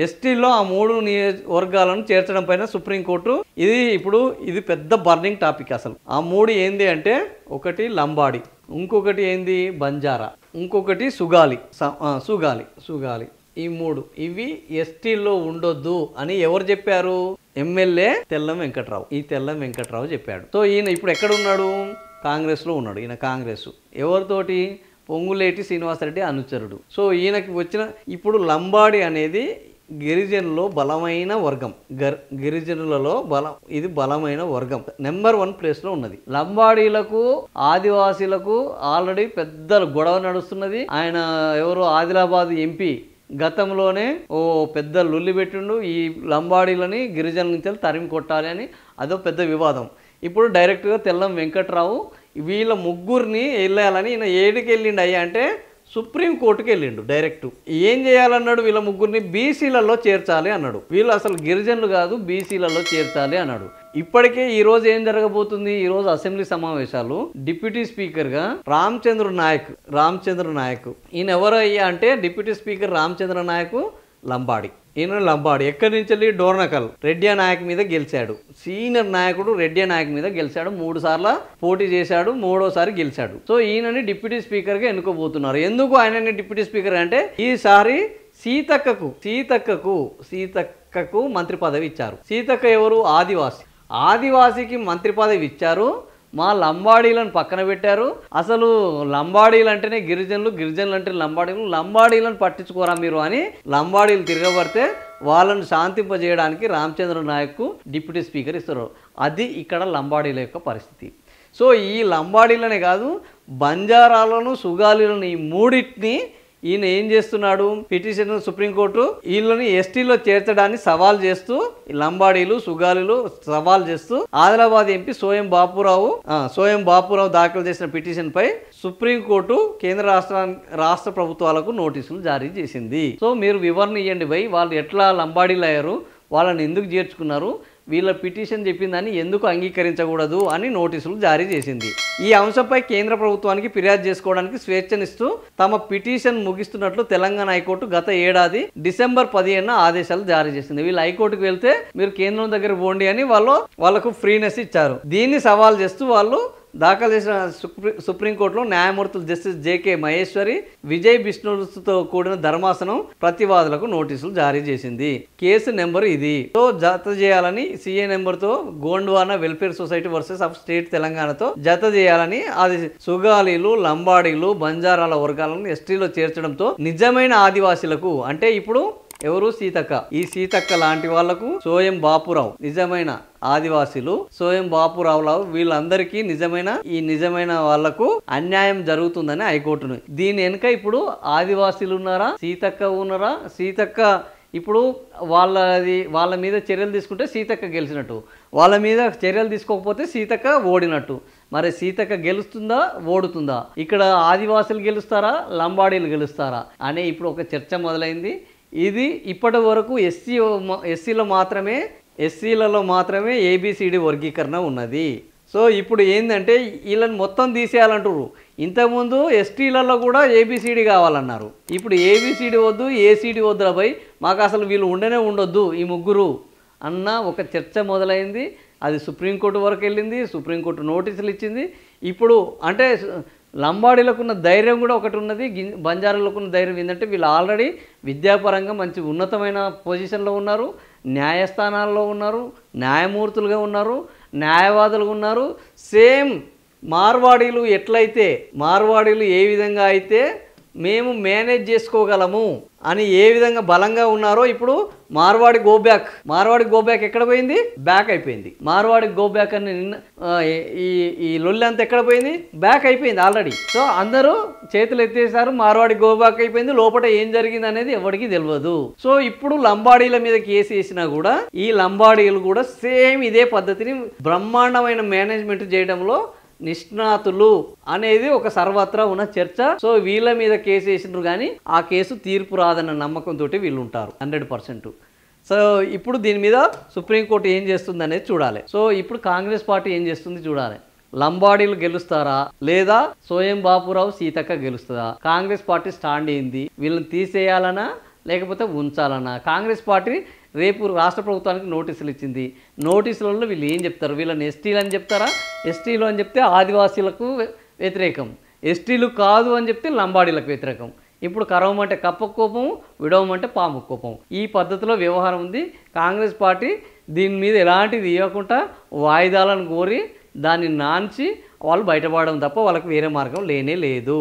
ఎస్టీలో ఆ 3 నియోజకవర్గాలను చేర్చడం పైన సుప్రీంకోర్టు ఇది పెద్ద బర్నింగ్ టాపిక్. అసలు ఆ 3 ఏంది అంటే, ఒకటి లంబాడి, ఇంకొకటి ఏంది బంజారా, ఇంకొకటి సుగాలి. ఈ 3 ఇవి ఎస్టీలో ఉండొద్దు అని ఎవరు చెప్పారు? ఎమ్మెల్యే తెల్లం వెంకట్రావు. ఈ తెల్లం వెంకట్రావు చెప్పాడు. సో ఈయన ఇప్పుడు ఎక్కడ ఉన్నాడు? కాంగ్రెస్లో ఉన్నాడు. ఈయన కాంగ్రెస్ ఎవరితోటి? పొంగులేటి శ్రీనివాసరెడ్డి అనుచరుడు. సో ఈయనకి వచ్చిన ఇప్పుడు లంబాడి అనేది గిరిజనుల్లో బలమైన వర్గం. గిరిజనులలో ఇది బలమైన వర్గం. నెంబర్ 1 ప్లేస్లో ఉన్నది. లంబాడీలకు ఆదివాసీలకు ఆల్రెడీ పెద్ద గొడవ నడుస్తున్నది. ఆయన ఎవరు? ఆదిలాబాద్ ఎంపీ గతంలోనే పెద్ద లొల్లి పెట్టిండు. ఈ లంబాడీలని గిరిజనుల నుంచి తరిమి కొట్టాలి అని. అదో పెద్ద వివాదం. ఇప్పుడు డైరెక్ట్గా తెల్లం వెంకట్రావు వీళ్ళ ముగ్గురిని వెళ్ళాలని ఈయన ఏడికి వెళ్ళిండు అయ్యా అంటే సుప్రీంకోర్టుకి వెళ్ళిండు డైరెక్ట్. ఏం చేయాలన్నాడు? వీళ్ళ ముగ్గురిని బీసీలలో చేర్చాలి అన్నాడు. వీళ్ళు అసలు గిరిజనులు కాదు, బీసీలలో చేర్చాలి అన్నాడు. ఇప్పటికే ఈ రోజు ఏం జరగబోతుంది? ఈ రోజు అసెంబ్లీ సమావేశాలు డిప్యూటీ స్పీకర్గా రామచంద్ర నాయక్. ఈయన ఎవరయ్యా అంటే డిప్యూటీ స్పీకర్ రామచంద్ర నాయక్ లంబాడి. ఈయన లంబాడి. ఎక్కడి నుంచి వెళ్ళి? డోర్నకల్ రెడ్డి నాయక్ మీద గెలిచాడు. సీనియర్ నాయకుడు రెడ్డి నాయక్ మీద గెలిచాడు. 3 సార్లు పోటీ చేశాడు, 3వసారి గెలిచాడు. సో ఈయనని డిప్యూటీ స్పీకర్గా ఎన్నుకోబోతున్నారు. ఎందుకు ఆయనని డిప్యూటీ స్పీకర్ అంటే, ఈసారి సీతక్కకు మంత్రి పదవి ఇచ్చారు. సీతక్క ఎవరు? ఆదివాసికి మంత్రి పదవి ఇచ్చారు. మా లంబాడీలను పక్కన పెట్టారు. అసలు లంబాడీలు అంటేనే గిరిజనులు, గిరిజనులు అంటే లంబాడీలను పట్టించుకోరా మీరు అని లంబాడీలు తిరగబడితే వాళ్ళను శాంతింపజేయడానికి రామచంద్ర నాయక్కు డిప్యూటీ స్పీకర్ ఇస్తారు. అది ఇక్కడ లంబాడీల యొక్క పరిస్థితి. సో ఈ లంబాడీలనే కాదు, బంజారాలను, సుగాలీలను, ఈ 3టిని ఈయన ఏం చేస్తున్నాడు? పిటిషన్ సుప్రీంకోర్టు వీళ్ళని ఎస్టీలో చేర్చడాన్ని సవాల్ చేస్తూ, లంబాడీలు, సుగాలీలు సవాల్ చేస్తూ ఆదిలాబాద్ ఎంపీ సోయం బాపురావు దాఖలు చేసిన పిటిషన్ పై సుప్రీంకోర్టు కేంద్ర రాష్ట్ర ప్రభుత్వాలకు నోటీసులు జారీ చేసింది. సో మీరు వివరణ ఇవ్వండి భయ్, వాళ్ళు ఎట్లా లంబాడీలు అయ్యారు, వాళ్ళని ఎందుకు చేర్చుకున్నారు, వీళ్ళ పిటిషన్ చెప్పిందని ఎందుకు అంగీకరించకూడదు అని నోటీసులు జారీ చేసింది. ఈ అంశంపై కేంద్ర ప్రభుత్వానికి ఫిర్యాదు చేసుకోవడానికి స్వేచ్ఛనిస్తూ తమ పిటిషన్ ముగిస్తున్నట్లు తెలంగాణ హైకోర్టు గత ఏడాది డిసెంబర్ 15న ఆదేశాలు జారీ చేసింది. వీళ్ళు హైకోర్టుకు వెళ్తే మీరు కేంద్రం దగ్గర పోండి అని వాళ్ళకు ఫ్రీనెస్ ఇచ్చారు. దీన్ని సవాల్ చేస్తూ వాళ్ళు దాఖలు చేసిన సుప్రీంకోర్టులో న్యాయమూర్తులు జస్టిస్ జేకే మహేశ్వరి, విజయ్ బిష్ణుతో కూడిన ధర్మాసనం ప్రతివాదులకు నోటీసులు జారీ చేసింది. కేసు నెంబర్ ఇది. సో జత చేయాలని సిఏ నెంబర్తో Gondwana welfare society versus of state తెలంగాణతో జత చేయాలని అది సుగాలీలు, లంబాడీలు, బంజారాల వర్గాలను ఎస్టీలో చేర్చడంతో నిజమైన ఆదివాసీలకు అంటే ఇప్పుడు ఎవరు? సీతక్క. ఈ సీతక్క లాంటి వాళ్లకు సోయం బాపురావు నిజమైన ఆదివాసీలు, సోయం బాపురావురావు వీళ్ళందరికీ నిజమైన వాళ్లకు అన్యాయం జరుగుతుందని హైకోర్టును. దీని వెనుక ఇప్పుడు ఆదివాసీలు ఉన్నారా? సీతక్క ఇప్పుడు వాళ్ళ మీద చర్యలు తీసుకుంటే సీతక్క గెలిచినట్టు, వాళ్ళ మీద చర్యలు తీసుకోకపోతే సీతక్క ఓడినట్టు. మరి సీతక్క గెలుస్తుందా, ఓడుతుందా? ఇక్కడ ఆదివాసీలు గెలుస్తారా, లంబాడీలు గెలుస్తారా అనే ఇప్పుడు ఒక చర్చ మొదలైంది. ఇది ఇప్పటి వరకు ఎస్సీలలో మాత్రమే ఏబిసిడి వర్గీకరణ ఉన్నది. సో ఇప్పుడు ఏంటంటే వీళ్ళని మొత్తం తీసేయాలంటారు. ఇంతకుముందు ఎస్టీలలో కూడా ఏబిసిడి కావాలన్నారు. ఇప్పుడు ఏబిసిడి వద్దు, ఏసీడీ వద్దురా భయ్, మాకు అసలు వీళ్ళు ఉండొద్దు ఈ ముగ్గురు అన్న ఒక చర్చ మొదలైంది. అది సుప్రీంకోర్టు వరకు వెళ్ళింది. సుప్రీంకోర్టు నోటీసులు ఇచ్చింది. ఇప్పుడు అంటే లంబాడీలకు ఉన్న ధైర్యం కూడా ఒకటి ఉన్నది, బంజారాలకు ఉన్న ధైర్యం ఏంటంటే వీళ్ళు ఆల్రెడీ విద్యాపరంగా మంచి ఉన్నతమైన పొజిషన్లో ఉన్నారు, న్యాయస్థానాల్లో ఉన్నారు, న్యాయమూర్తులుగా ఉన్నారు, న్యాయవాదులుగా ఉన్నారు. సేమ్ మార్వాడీలు ఏ విధంగా అయితే మేము మేనేజ్ చేసుకోగలము అని ఏ విధంగా బలంగా ఉన్నారో ఇప్పుడు మార్వాడి గో బ్యాక్ ఎక్కడ పోయింది? బ్యాక్ అయిపోయింది. మార్వాడి గో బ్యాక్ అని ఈ లొల్లి అంతా ఎక్కడ పోయింది? బ్యాక్ అయిపోయింది ఆల్రెడీ. సో అందరూ చేతులు ఎత్తేసారు, మార్వాడి గో బ్యాక్ అయిపోయింది. లోపల ఏం జరిగింది అనేది ఎవరికి తెలియదు. సో ఇప్పుడు లంబాడీల మీద కేసు వేసినా కూడా ఈ లంబాడీలు కూడా సేమ్ ఇదే పద్ధతిని బ్రహ్మాండమైన మేనేజ్మెంట్ చేయడంలో నిష్ణాతులు అనేది ఒక సర్వత్రా ఉన్న చర్చ. సో వీళ్ళ మీద కేసు వేసినారు కానీ ఆ కేసు తీర్పు రాదన్న నమ్మకంతో వీళ్ళు ఉంటారు 100%. సో ఇప్పుడు దీని మీద సుప్రీంకోర్టు ఏం చేస్తుంది అనేది చూడాలి. సో ఇప్పుడు కాంగ్రెస్ పార్టీ ఏం చేస్తుంది చూడాలి. లంబాడీలు గెలుస్తారా లేదా సోయం బాపురావు, సీతక్క గెలుస్తుందా? కాంగ్రెస్ పార్టీ స్టాండ్ ఏంది? వీళ్ళని తీసేయాలనా లేకపోతే ఉంచాలన్నా? కాంగ్రెస్ పార్టీ రేపు రాష్ట్ర ప్రభుత్వానికి నోటీసులు ఇచ్చింది. నోటీసులలో వీళ్ళు ఏం చెప్తారు? వీళ్ళని ఎస్టీలు అని చెప్తారా? ఎస్టీలు అని చెప్తే ఆదివాసీలకు వ్యతిరేకం, ఎస్టీలు కాదు అని చెప్తే లంబాడీలకు వ్యతిరేకం. ఇప్పుడు కరవమంటే కప్ప కోపం, విడవమంటే పాము కోపం. ఈ పద్ధతిలో వ్యవహారం ఉంది. కాంగ్రెస్ పార్టీ దీని మీద ఎలాంటిది ఇవ్వకుండా వాయిదాలను కోరి దాన్ని నాన్చి వాళ్ళు బయటపడడం తప్ప వాళ్ళకి వేరే మార్గం లేనే లేదు.